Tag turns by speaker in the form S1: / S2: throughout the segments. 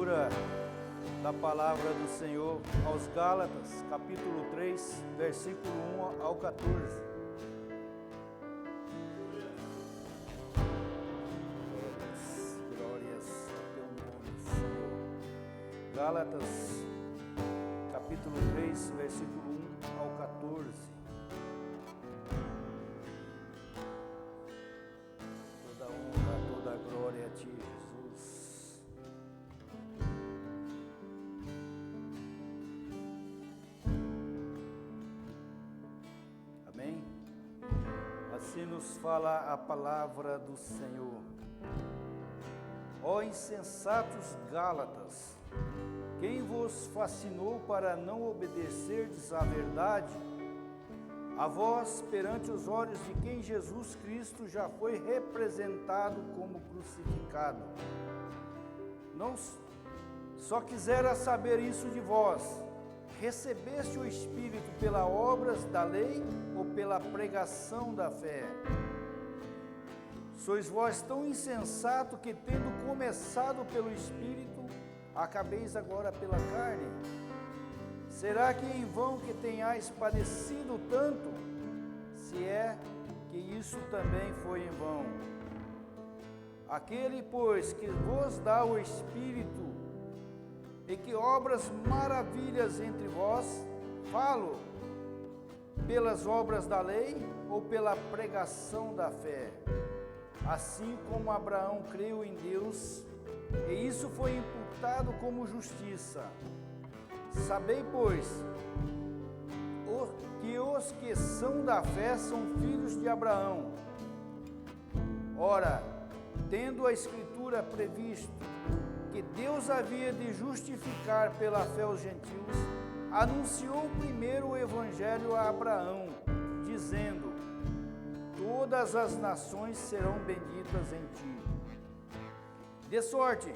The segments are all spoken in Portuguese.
S1: leitura da palavra do Senhor aos Gálatas, capítulo 3, versículo 1 ao 14. Glórias ao teu nome, Senhor. Gálatas, capítulo 3, versículo 1 ao 14. Toda honra, toda glória a ti, Jesus. Amém? Assim nos fala a palavra do Senhor. Ó insensatos Gálatas, quem vos fascinou para não obedecerdes à verdade? A vós, perante os olhos de quem Jesus Cristo já foi representado como crucificado. Não só quisera saber isso de vós: recebeste o Espírito pela obras da lei ou pela pregação da fé? Sois vós tão insensato que, tendo começado pelo Espírito, acabeis agora pela carne? Será que em vão que tenhais padecido tanto, se é que isso também foi em vão? Aquele, pois, que vos dá o Espírito e que obras maravilhas entre vós, falo pelas obras da lei ou pela pregação da fé? Assim como Abraão creu em Deus, e isso foi imputado como justiça. Sabei, pois, que os que são da fé são filhos de Abraão. Ora, tendo a Escritura previsto que Deus havia de justificar pela fé os gentios, anunciou primeiro o Evangelho a Abraão, dizendo: todas as nações serão benditas em ti. De sorte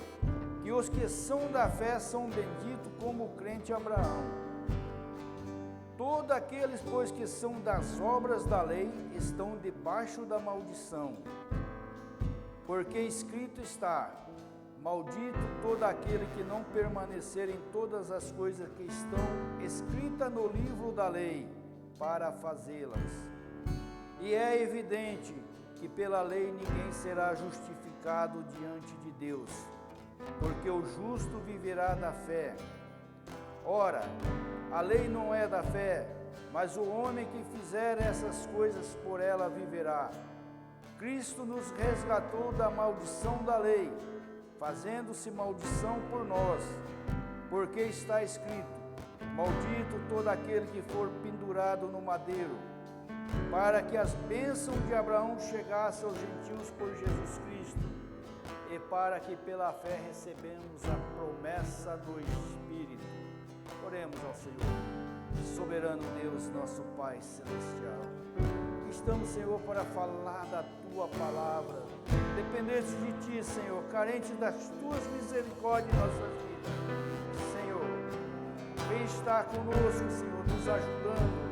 S1: que os que são da fé são benditos como o crente Abraão. Todos aqueles, pois, que são das obras da lei, estão debaixo da maldição. Porque escrito está: maldito todo aquele que não permanecer em todas as coisas que estão escritas no livro da lei, para fazê-las. E é evidente que pela lei ninguém será justificado diante de Deus, porque o justo viverá da fé. Ora, a lei não é da fé, mas o homem que fizer essas coisas por ela viverá. Cristo nos resgatou da maldição da lei, fazendo-se maldição por nós, porque está escrito: maldito todo aquele que for pendurado no madeiro, para que as bênçãos de Abraão chegassem aos gentios por Jesus Cristo, e para que pela fé recebemos a promessa do Espírito. Oremos ao Senhor. Soberano Deus, nosso Pai Celestial, estamos, Senhor, para falar da Tua Palavra, dependentes de Ti, Senhor, carentes das Tuas misericórdias em nossas vidas. Senhor, vem estar conosco, Senhor, nos ajudando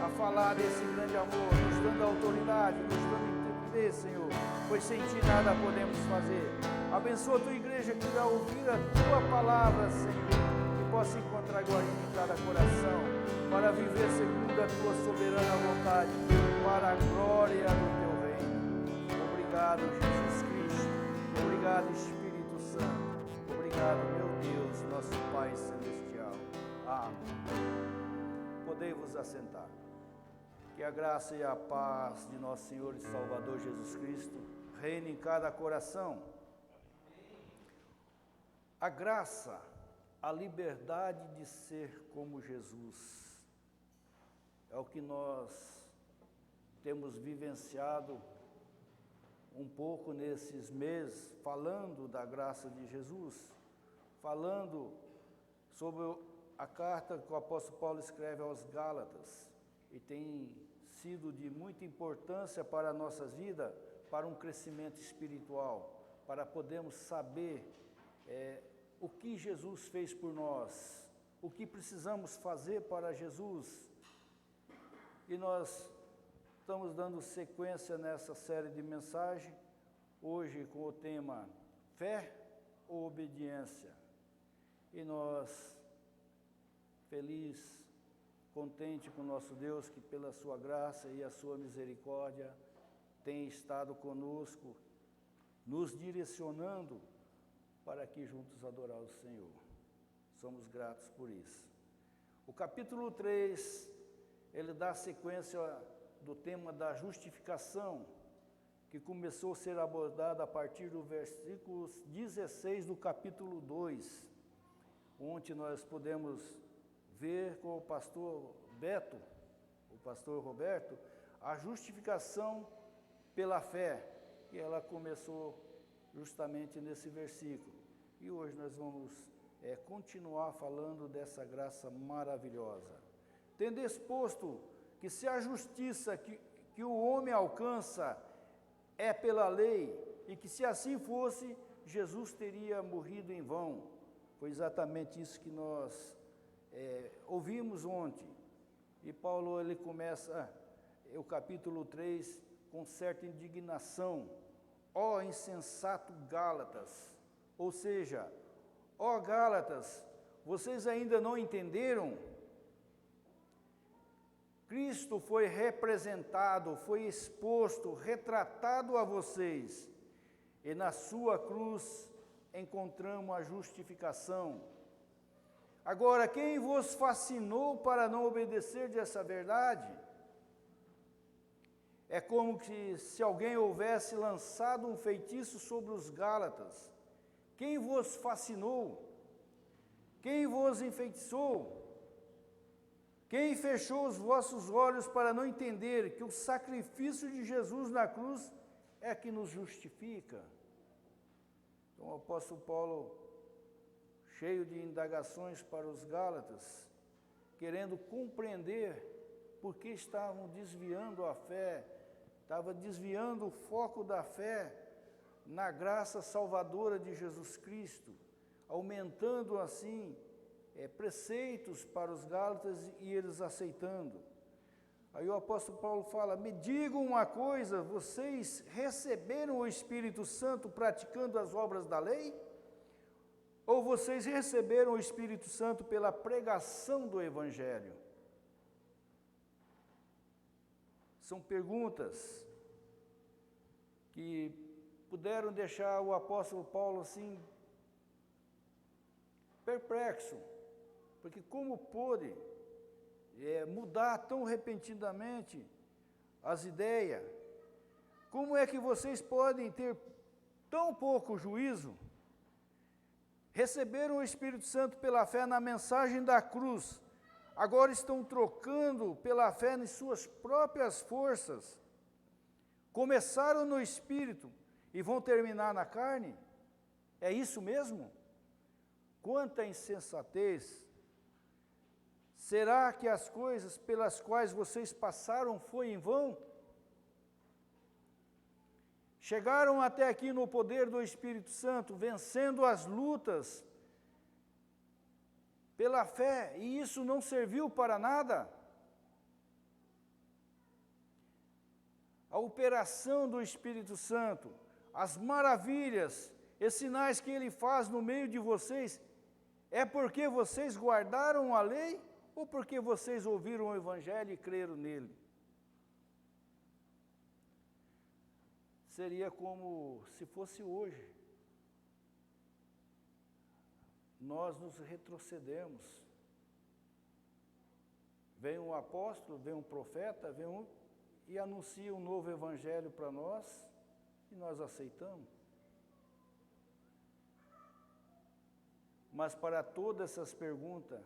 S1: a falar desse grande amor, nos dando autoridade, nos dando intrepidez, Senhor, pois sem Ti nada podemos fazer. Abençoa a Tua igreja que irá ouvir a Tua Palavra, Senhor, que possa encontrar guarida em cada coração, para viver segundo a Tua soberana vontade, para a glória do Teu reino. Obrigado, Jesus Cristo. Obrigado, Espírito Santo. Obrigado, meu Deus, nosso Pai Celestial. Amém. Podei-vos assentar. Que a graça e a paz de nosso Senhor e Salvador Jesus Cristo reine em cada coração. A graça, a liberdade de ser como Jesus, é o que nós temos vivenciado um pouco nesses meses, falando da graça de Jesus, falando sobre a carta que o apóstolo Paulo escreve aos Gálatas, e tem sido de muita importância para a nossa vida, para um crescimento espiritual, para podermos saber o que Jesus fez por nós, o que precisamos fazer para Jesus. E nós estamos dando sequência nessa série de mensagens, hoje com o tema Fé ou Obediência. E nós, feliz, contente com o nosso Deus, que pela sua graça e a sua misericórdia tem estado conosco, nos direcionando para aqui juntos adorar o Senhor. Somos gratos por isso. O capítulo 3, ele dá sequência do tema da justificação, que começou a ser abordado a partir do versículo 16 do capítulo 2, onde nós podemos ver com o pastor Beto, o pastor Roberto, a justificação pela fé, e ela começou justamente nesse versículo. E hoje nós vamos continuar falando dessa graça maravilhosa. Tendo exposto que se a justiça que o homem alcança é pela lei, e que se assim fosse, Jesus teria morrido em vão. Foi exatamente isso que nós ouvimos ontem. E Paulo, ele começa o capítulo 3 com certa indignação. Ó insensato Gálatas, ou seja, ó Gálatas, vocês ainda não entenderam? Cristo foi representado, foi exposto, retratado a vocês, e na sua cruz encontramos a justificação. Agora, quem vos fascinou para não obedecer dessa verdade? É como se alguém houvesse lançado um feitiço sobre os Gálatas. Quem vos fascinou? Quem vos enfeitiçou? Quem fechou os vossos olhos para não entender que o sacrifício de Jesus na cruz é que nos justifica? Então o apóstolo Paulo, cheio de indagações para os Gálatas, querendo compreender por que estavam desviando a fé, estava desviando o foco da fé na graça salvadora de Jesus Cristo, aumentando assim preceitos para os Gálatas e eles aceitando. Aí o apóstolo Paulo fala: me digam uma coisa, vocês receberam o Espírito Santo praticando as obras da lei? Ou vocês receberam o Espírito Santo pela pregação do Evangelho? São perguntas que puderam deixar o apóstolo Paulo assim perplexo, porque como pôde mudar tão repentinamente as ideias? Como é que vocês podem ter tão pouco juízo? Receberam o Espírito Santo pela fé na mensagem da cruz, agora estão trocando pela fé em suas próprias forças. Começaram no Espírito e vão terminar na carne? É isso mesmo? Quanta insensatez! Será que as coisas pelas quais vocês passaram foi em vão? Chegaram até aqui no poder do Espírito Santo, vencendo as lutas pela fé, e isso não serviu para nada? A operação do Espírito Santo, as maravilhas e sinais que ele faz no meio de vocês, é porque vocês guardaram a lei ou porque vocês ouviram o Evangelho e creram nele? Seria como se fosse hoje. Nós nos retrocedemos. Vem um apóstolo, vem um profeta, e anuncia um novo Evangelho para nós, e nós aceitamos. Mas para todas essas perguntas,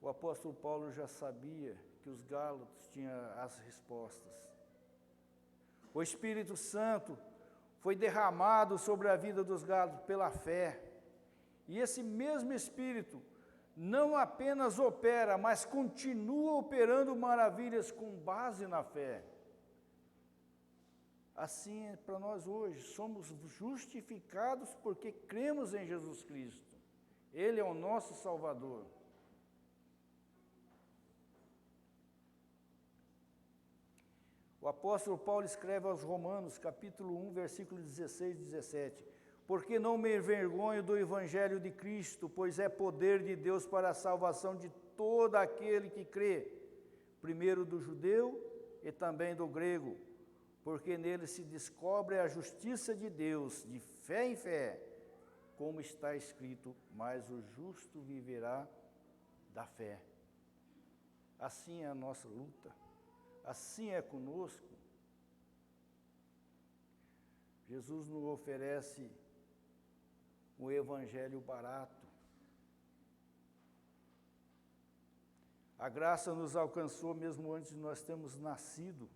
S1: o apóstolo Paulo já sabia que os Gálatas tinham as respostas. O Espírito Santo foi derramado sobre a vida dos Gálatas pela fé. E esse mesmo Espírito não apenas opera, mas continua operando maravilhas com base na fé. Assim é para nós hoje, somos justificados porque cremos em Jesus Cristo. Ele é o nosso Salvador. O apóstolo Paulo escreve aos Romanos, capítulo 1, versículo 16 e 17. porque não me envergonho do Evangelho de Cristo, pois é poder de Deus para a salvação de todo aquele que crê, primeiro do judeu e também do grego, porque nele se descobre a justiça de Deus, de fé em fé, como está escrito, mas o justo viverá da fé. Assim é a nossa luta, assim é conosco. Jesus nos oferece um evangelho barato. A graça nos alcançou mesmo antes de nós termos nascido.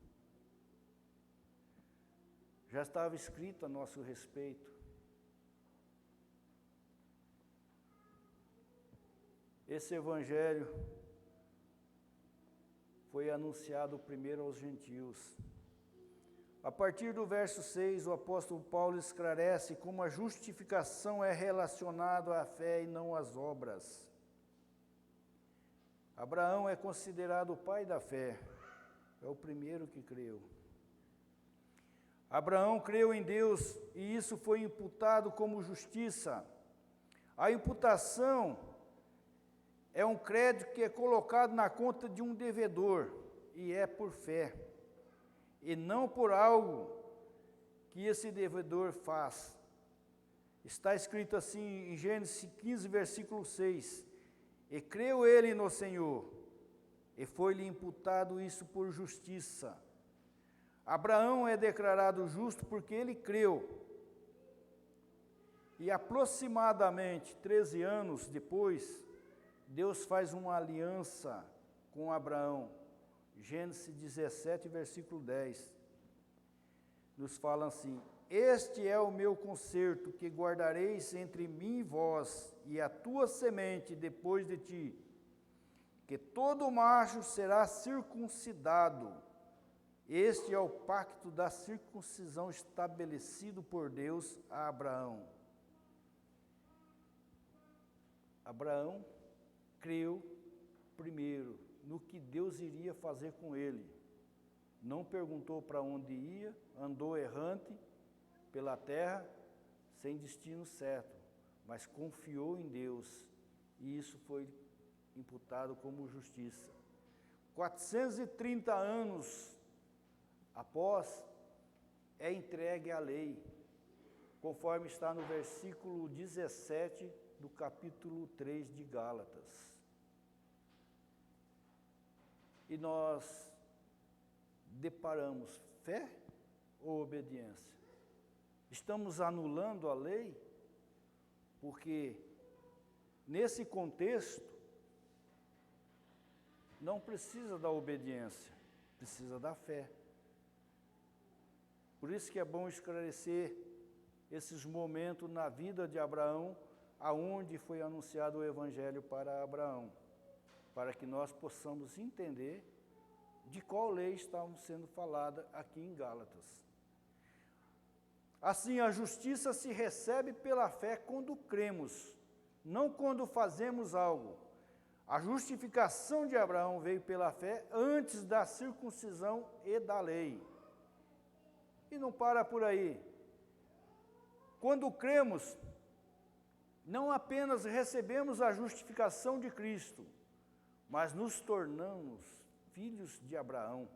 S1: Já estava escrito a nosso respeito. Esse evangelho foi anunciado primeiro aos gentios. A partir do verso 6, o apóstolo Paulo esclarece como a justificação é relacionada à fé e não às obras. Abraão é considerado o pai da fé, é o primeiro que creu. Abraão creu em Deus e isso foi imputado como justiça. A imputação é um crédito que é colocado na conta de um devedor e é por fé, e não por algo que esse devedor faz. Está escrito assim em Gênesis 15, versículo 6, e creu ele no Senhor, e foi-lhe imputado isso por justiça. Abraão é declarado justo porque ele creu. E aproximadamente 13 anos depois, Deus faz uma aliança com Abraão. Gênesis 17, versículo 10. Nos fala assim: este é o meu concerto que guardareis entre mim e vós, e a tua semente depois de ti, que todo macho será circuncidado. Este é o pacto da circuncisão estabelecido por Deus a Abraão. Abraão creu primeiro no que Deus iria fazer com ele. Não perguntou para onde ia, andou errante pela terra, sem destino certo, mas confiou em Deus, e isso foi imputado como justiça. 430 anos após, é entregue a lei, conforme está no versículo 17 do capítulo 3 de Gálatas. E nós deparamos fé ou obediência? Estamos anulando a lei? Porque nesse contexto não precisa da obediência, precisa da fé. Por isso que é bom esclarecer esses momentos na vida de Abraão, aonde foi anunciado o evangelho para Abraão, para que nós possamos entender de qual lei estamos sendo falada aqui em Gálatas. Assim, a justiça se recebe pela fé quando cremos, não quando fazemos algo. A justificação de Abraão veio pela fé antes da circuncisão e da lei. E não para por aí. Quando cremos, não apenas recebemos a justificação de Cristo, mas nos tornamos filhos de Abraão.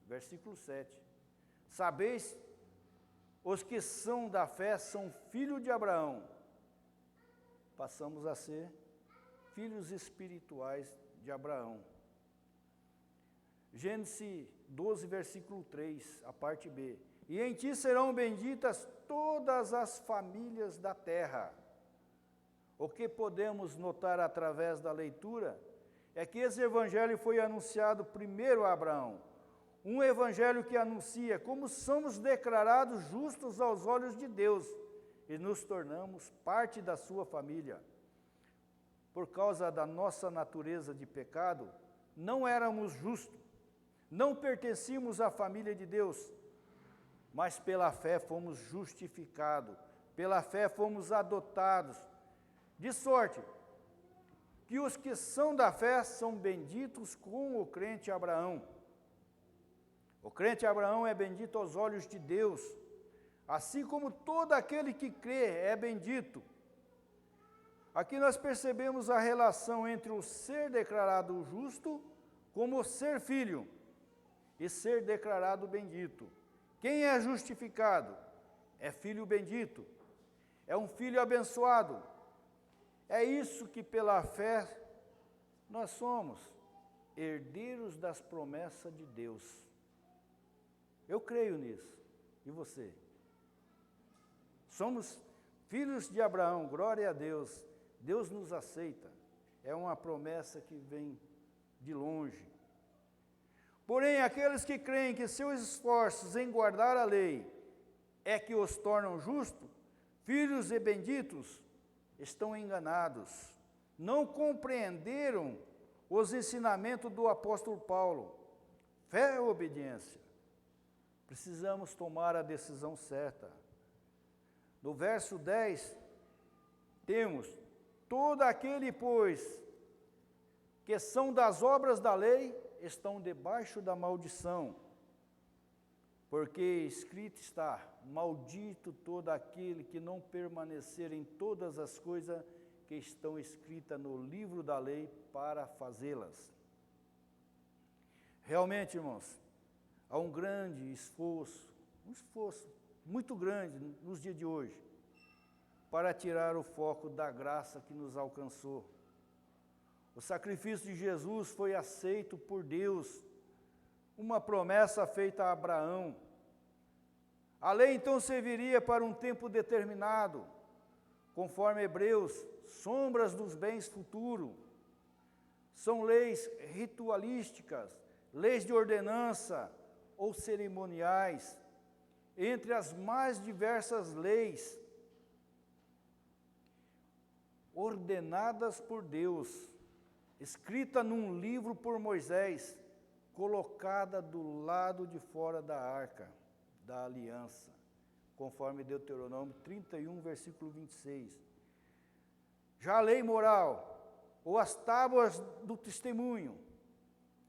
S1: Versículo 7. Sabeis, os que são da fé são filhos de Abraão. Passamos a ser filhos espirituais de Abraão. Gênesis 12, versículo 3, a parte B. E em ti serão benditas todas as famílias da terra. O que podemos notar através da leitura é que esse evangelho foi anunciado primeiro a Abraão. Um evangelho que anuncia como somos declarados justos aos olhos de Deus e nos tornamos parte da sua família. Por causa da nossa natureza de pecado, não éramos justos, não pertencíamos à família de Deus, mas pela fé fomos justificados, pela fé fomos adotados, de sorte que os que são da fé são benditos com o crente Abraão. O crente Abraão é bendito aos olhos de Deus. assim como todo aquele que crê é bendito. Aqui nós percebemos a relação entre o ser declarado justo como ser filho e ser declarado bendito. Quem é justificado? É filho bendito, é um filho abençoado. É isso que pela fé nós somos, herdeiros das promessas de Deus. Eu creio nisso. E você? Somos filhos de Abraão, glória a Deus. Deus nos aceita. É uma promessa que vem de longe. Porém, aqueles que creem que seus esforços em guardar a lei é que os tornam justos, filhos e benditos, estão enganados. Não compreenderam os ensinamentos do apóstolo Paulo. Fé e obediência. Precisamos tomar a decisão certa. No verso 10, temos: todo aquele, pois, que são das obras da lei, estão debaixo da maldição. Porque escrito está: maldito todo aquele que não permanecer em todas as coisas que estão escritas no livro da lei para fazê-las. Realmente, irmãos, há um grande esforço muito grande nos dias de hoje, para tirar o foco da graça que nos alcançou. O sacrifício de Jesus foi aceito por Deus, uma promessa feita a Abraão. A lei então serviria para um tempo determinado, conforme Hebreus, sombras dos bens futuros. São leis ritualísticas, leis de ordenança ou cerimoniais, entre as mais diversas leis ordenadas por Deus, escrita num livro por Moisés, colocada do lado de fora da arca da aliança, conforme Deuteronômio 31, versículo 26. Já a lei moral, ou as tábuas do testemunho,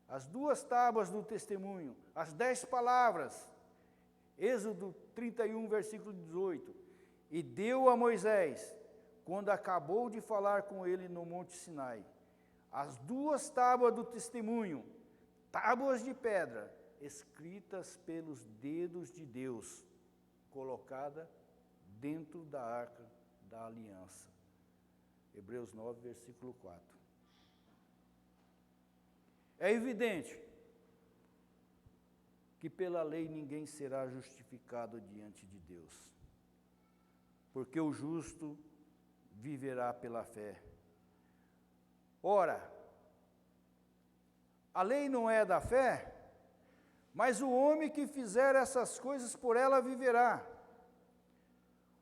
S1: as 2 tábuas do testemunho, as 10 palavras, Êxodo 31, versículo 18, e deu a Moisés, quando acabou de falar com ele no Monte Sinai, as 2 tábuas do testemunho, tábuas de pedra, escritas pelos dedos de Deus, colocada dentro da arca da aliança. Hebreus 9, versículo 4. É evidente que pela lei ninguém será justificado diante de Deus, porque o justo viverá pela fé. Ora, a lei não é da fé, mas o homem que fizer essas coisas por ela viverá.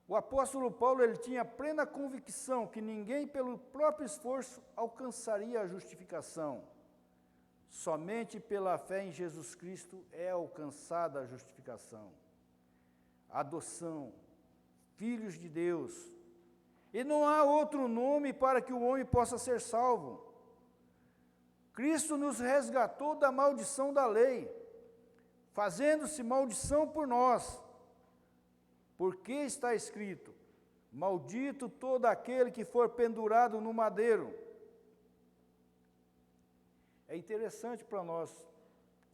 S1: O apóstolo Paulo, ele tinha plena convicção que ninguém pelo próprio esforço alcançaria a justificação. Somente pela fé em Jesus Cristo é alcançada a justificação, a adoção, filhos de Deus. E não há outro nome para que o homem possa ser salvo. Cristo nos resgatou da maldição da lei, fazendo-se maldição por nós. Porque está escrito: maldito todo aquele que for pendurado no madeiro. É interessante para nós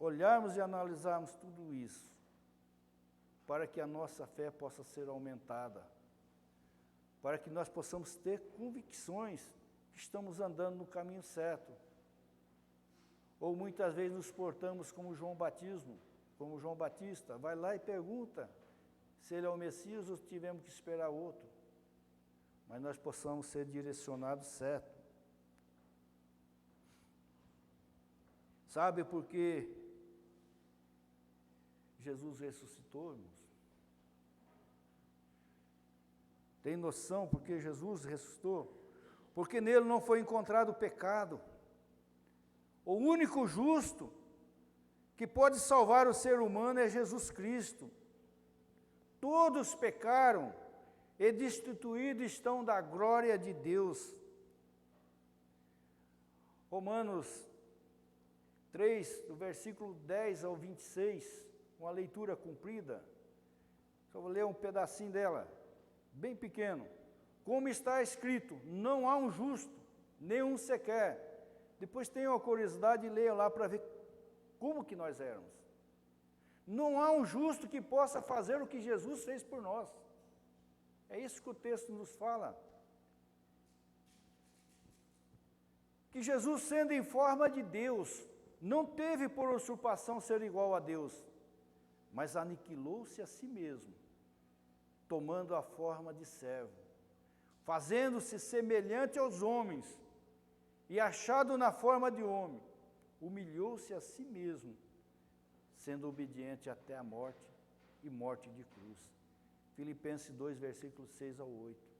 S1: olharmos e analisarmos tudo isso, para que a nossa fé possa ser aumentada, para que nós possamos ter convicções que estamos andando no caminho certo. Ou muitas vezes nos portamos como João Batista, vai lá e pergunta se ele é o Messias ou se tivemos que esperar outro. Mas nós possamos ser direcionados certo. Sabe por que Jesus ressuscitou, irmãos? Tem noção por que Jesus ressuscitou? Porque nele não foi encontrado pecado. O único justo que pode salvar o ser humano é Jesus Cristo. Todos pecaram e destituídos estão da glória de Deus. Romanos 3, do versículo 10 ao 26, uma leitura cumprida. Só vou ler um pedacinho dela, bem pequeno. Como está escrito, não há um justo, nenhum sequer. Depois tenha a curiosidade de ler lá para ver como que nós éramos. Não há um justo que possa fazer o que Jesus fez por nós. É isso que o texto nos fala. Que Jesus, sendo em forma de Deus, não teve por usurpação ser igual a Deus, mas aniquilou-se a si mesmo, tomando a forma de servo, fazendo-se semelhante aos homens, e achado na forma de homem, humilhou-se a si mesmo, sendo obediente até a morte, e morte de cruz. Filipenses 2, versículos 6 ao 8.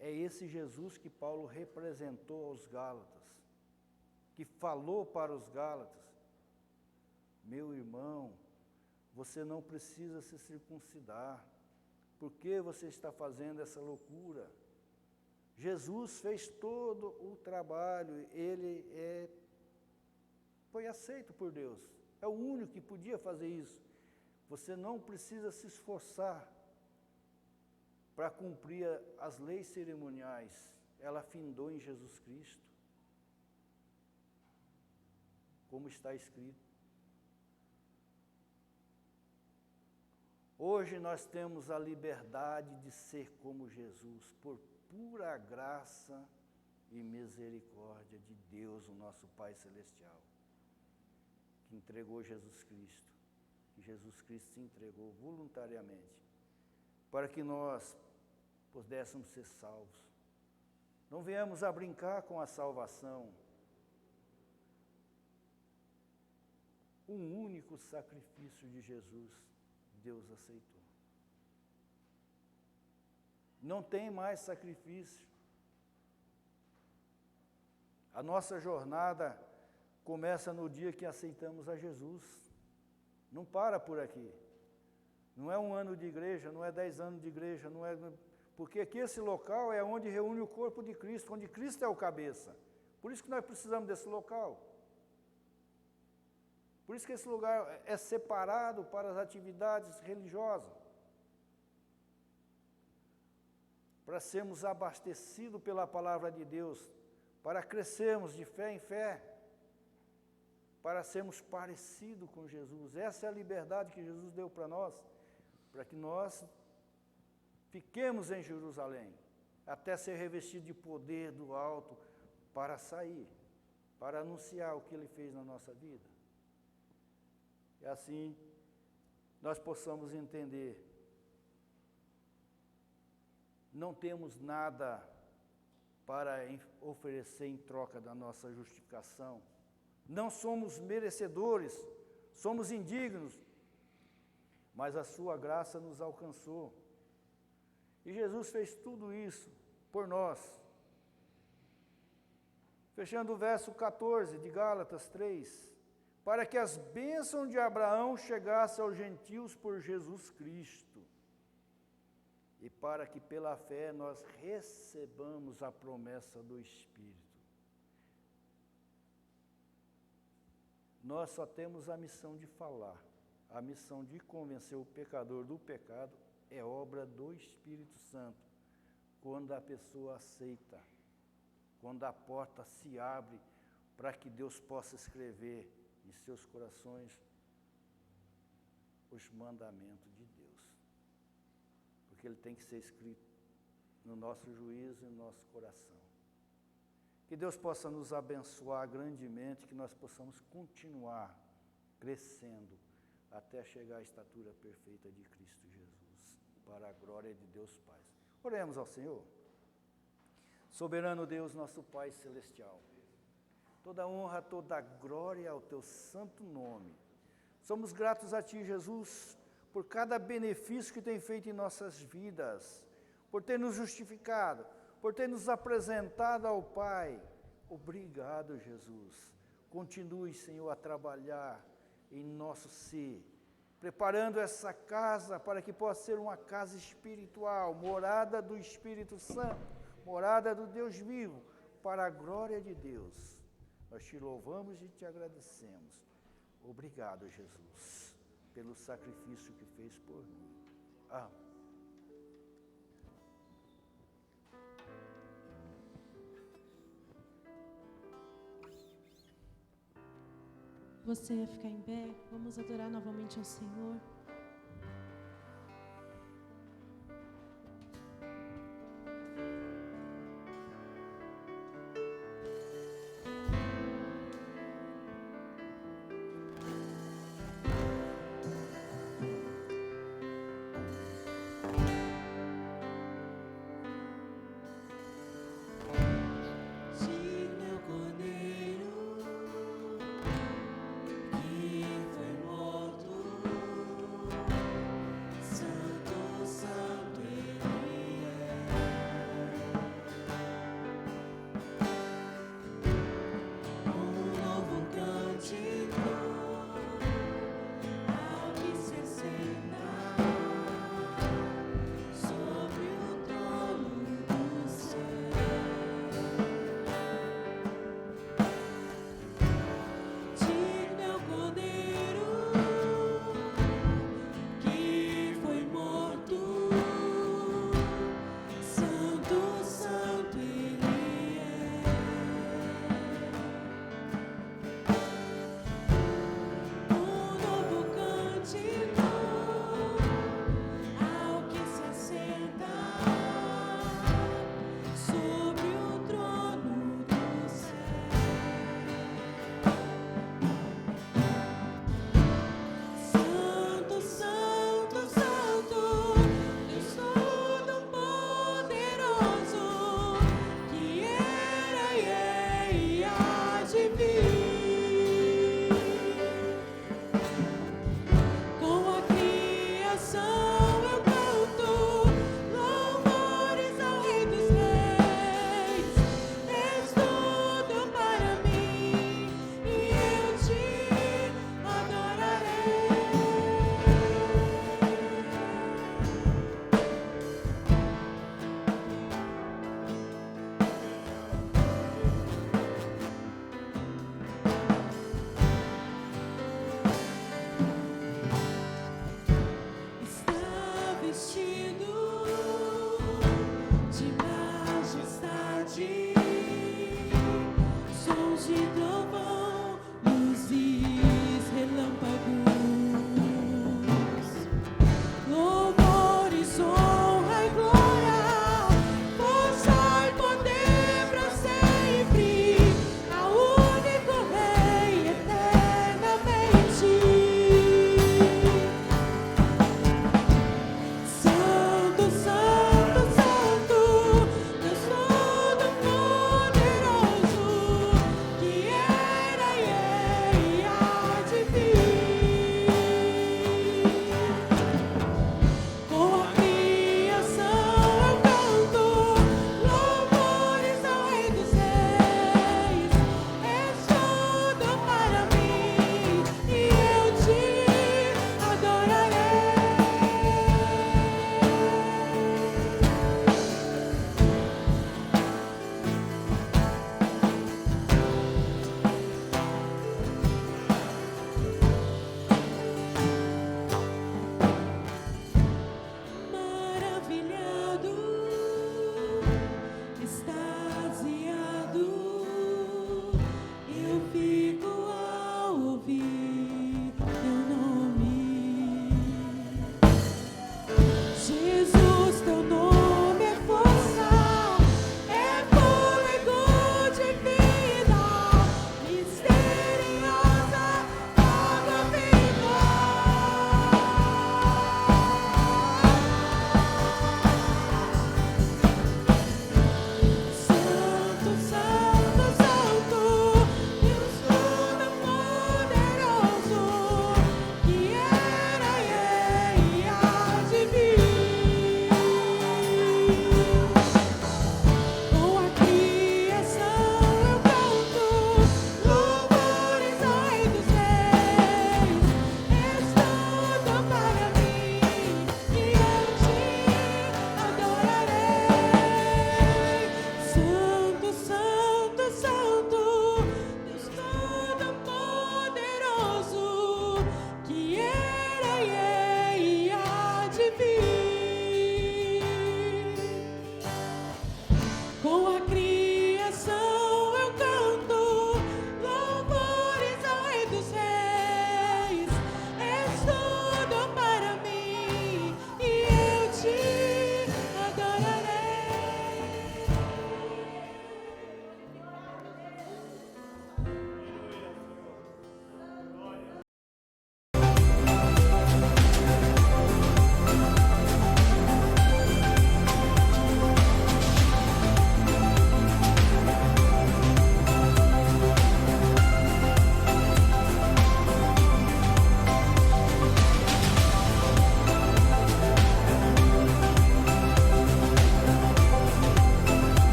S1: É esse Jesus que Paulo representou aos Gálatas, que falou para os Gálatas: meu irmão, você não precisa se circuncidar. Por que você está fazendo essa loucura? Jesus fez todo o trabalho, ele foi aceito por Deus. É o único que podia fazer isso. Você não precisa se esforçar para cumprir as leis cerimoniais. Ela findou em Jesus Cristo, como está escrito. Hoje nós temos a liberdade de ser como Jesus, por pura graça e misericórdia de Deus, o nosso Pai Celestial, que entregou Jesus Cristo, que Jesus Cristo se entregou voluntariamente, para que nós pudéssemos ser salvos. Não viemos a brincar com a salvação. Um único sacrifício de Jesus, Deus aceitou. Não tem mais sacrifício. A nossa jornada começa no dia que aceitamos a Jesus. Não para por aqui. Não é um ano de igreja, não é 10 anos de igreja, não é... Porque aqui esse local é onde reúne o corpo de Cristo, onde Cristo é o cabeça. Por isso que nós precisamos desse local. Por isso que esse lugar é separado para as atividades religiosas. Para sermos abastecidos pela palavra de Deus, para crescermos de fé em fé, para sermos parecidos com Jesus. Essa é a liberdade que Jesus deu para nós, para que nós fiquemos em Jerusalém, até ser revestido de poder do alto, para sair, para anunciar o que Ele fez na nossa vida. E assim, nós possamos entender, não temos nada para oferecer em troca da nossa justificação, não somos merecedores, somos indignos, mas a sua graça nos alcançou. E Jesus fez tudo isso por nós. Fechando o verso 14 de Gálatas 3, para que as bênçãos de Abraão chegassem aos gentios por Jesus Cristo, e para que pela fé nós recebamos a promessa do Espírito. Nós só temos a missão de falar, a missão de convencer o pecador do pecado é obra do Espírito Santo, quando a pessoa aceita, quando a porta se abre para que Deus possa escrever em seus corações os mandamentos de Deus. Porque ele tem que ser escrito no nosso juízo e no nosso coração. Que Deus possa nos abençoar grandemente, que nós possamos continuar crescendo até chegar à estatura perfeita de Cristo Jesus, para a glória de Deus Pai. Oremos ao Senhor. Soberano Deus, nosso Pai Celestial, toda honra, toda glória ao Teu santo nome. Somos gratos a Ti, Jesus, por cada benefício que tem feito em nossas vidas, por ter nos justificado, por ter nos apresentado ao Pai. Obrigado, Jesus. Continue, Senhor, a trabalhar em nosso ser, preparando essa casa para que possa ser uma casa espiritual, morada do Espírito Santo, morada do Deus vivo, para a glória de Deus. Nós te louvamos e te agradecemos. Obrigado, Jesus, pelo sacrifício que fez por mim. Amém.
S2: Você ia ficar em pé? Vamos adorar novamente ao Senhor.